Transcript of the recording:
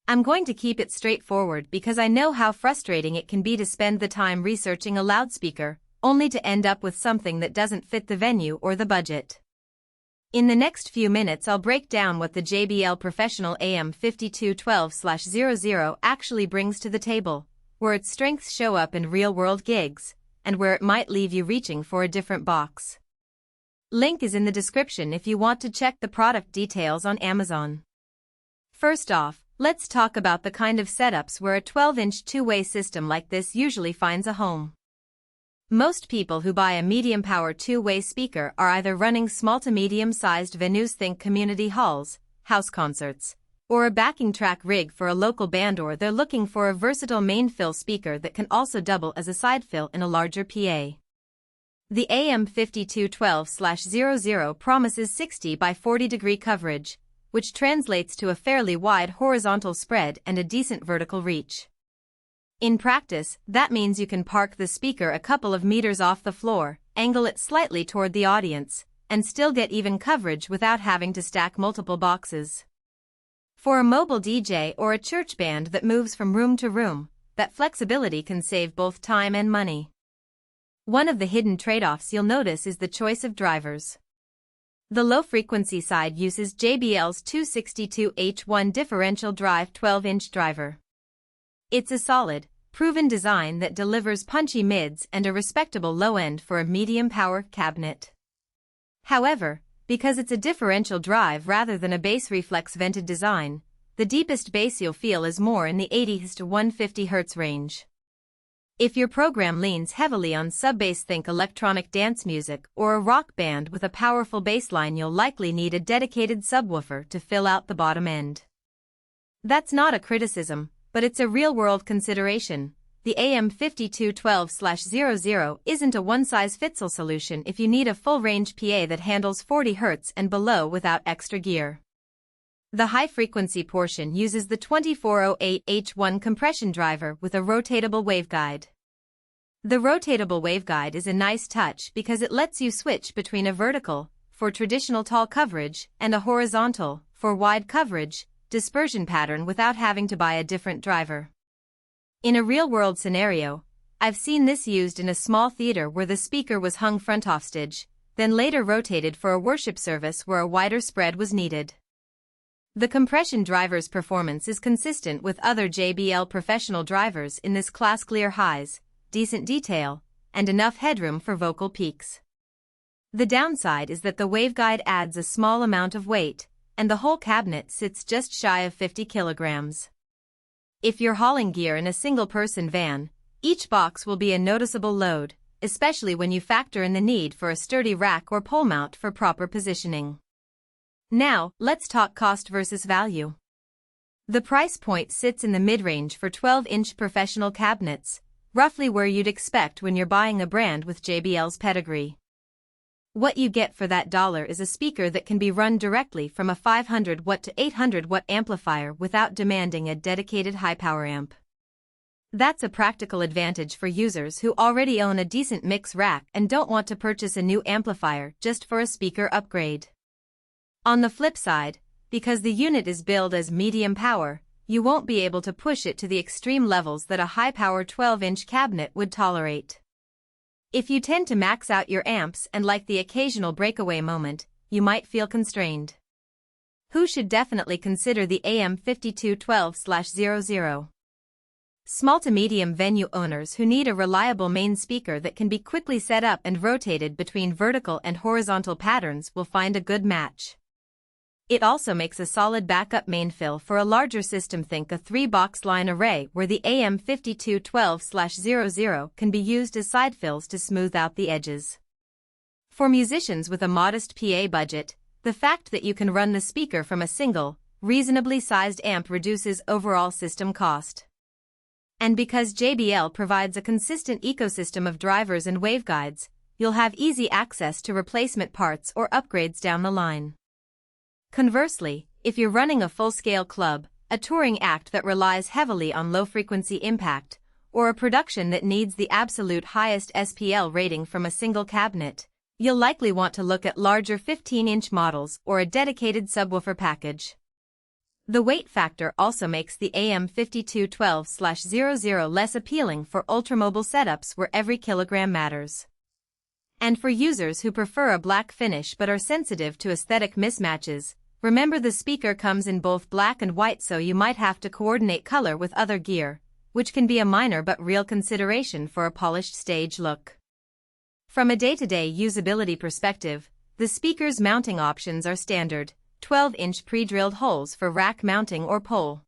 I'm going to keep it straightforward because I know how frustrating it can be to spend the time researching a loudspeaker, only to end up with something that doesn't fit the venue or the budget. In the next few minutes I'll break down what the JBL Professional AM5212/00 actually brings to the table, where its strengths show up in real-world gigs, and where it might leave you reaching for a different box. Link is in the description if you want to check the product details on Amazon. First off, let's talk about the kind of setups where a 12-inch two-way system like this usually finds a home. Most people who buy a medium-power two-way speaker are either running small to medium-sized venues, think community halls, house concerts, or a backing track rig for a local band, or they're looking for a versatile main fill speaker that can also double as a side fill in a larger PA. The AM5212/00 promises 60 by 40 degree coverage, which translates to a fairly wide horizontal spread and a decent vertical reach. In practice, that means you can park the speaker a couple of meters off the floor, angle it slightly toward the audience, and still get even coverage without having to stack multiple boxes. For a mobile DJ or a church band that moves from room to room, that flexibility can save both time and money. One of the hidden trade-offs you'll notice is the choice of drivers. The low-frequency side uses JBL's 262H1 differential drive 12-inch driver. It's a solid, proven design that delivers punchy mids and a respectable low end for a medium-power cabinet. However, because it's a differential drive rather than a bass reflex vented design, the deepest bass you'll feel is more in the 80s to 150 Hz range. If your program leans heavily on sub-bass, think electronic dance music or a rock band with a powerful bass line, you'll likely need a dedicated subwoofer to fill out the bottom end. That's not a criticism, but it's a real-world consideration. The AM5212/00 isn't a one-size-fits-all solution if you need a full-range PA that handles 40 Hz and below without extra gear. The high-frequency portion uses the 2408H1 compression driver with a rotatable waveguide. The rotatable waveguide is a nice touch because it lets you switch between a vertical, for traditional tall coverage, and a horizontal, for wide coverage, dispersion pattern without having to buy a different driver. In a real-world scenario, I've seen this used in a small theater where the speaker was hung front offstage, then later rotated for a worship service where a wider spread was needed. The compression driver's performance is consistent with other JBL professional drivers in this class: clear highs, decent detail, and enough headroom for vocal peaks. The downside is that the waveguide adds a small amount of weight, and the whole cabinet sits just shy of 50 kilograms. If you're hauling gear in a single-person van, each box will be a noticeable load, especially when you factor in the need for a sturdy rack or pole mount for proper positioning. Now, let's talk cost versus value. The price point sits in the mid-range for 12-inch professional cabinets, roughly where you'd expect when you're buying a brand with JBL's pedigree. What you get for that dollar is a speaker that can be run directly from a 500-watt to 800-watt amplifier without demanding a dedicated high-power amp. That's a practical advantage for users who already own a decent mix rack and don't want to purchase a new amplifier just for a speaker upgrade. On the flip side, because the unit is billed as medium power, you won't be able to push it to the extreme levels that a high-power 12-inch cabinet would tolerate. If you tend to max out your amps and like the occasional breakaway moment, you might feel constrained. Who should definitely consider the AM5212/00? Small to medium venue owners who need a reliable main speaker that can be quickly set up and rotated between vertical and horizontal patterns will find a good match. It also makes a solid backup main fill for a larger system, think a 3-box line array where the AM5212/00 can be used as side fills to smooth out the edges. For musicians with a modest PA budget, the fact that you can run the speaker from a single, reasonably sized amp reduces overall system cost. And because JBL provides a consistent ecosystem of drivers and waveguides, you'll have easy access to replacement parts or upgrades down the line. Conversely, if you're running a full-scale club, a touring act that relies heavily on low-frequency impact, or a production that needs the absolute highest SPL rating from a single cabinet, you'll likely want to look at larger 15-inch models or a dedicated subwoofer package. The weight factor also makes the AM5212/00 less appealing for ultramobile setups where every kilogram matters. And for users who prefer a black finish but are sensitive to aesthetic mismatches, remember the speaker comes in both black and white, so you might have to coordinate color with other gear, which can be a minor but real consideration for a polished stage look. From a day-to-day usability perspective, the speaker's mounting options are standard: 12-inch pre-drilled holes for rack mounting or pole.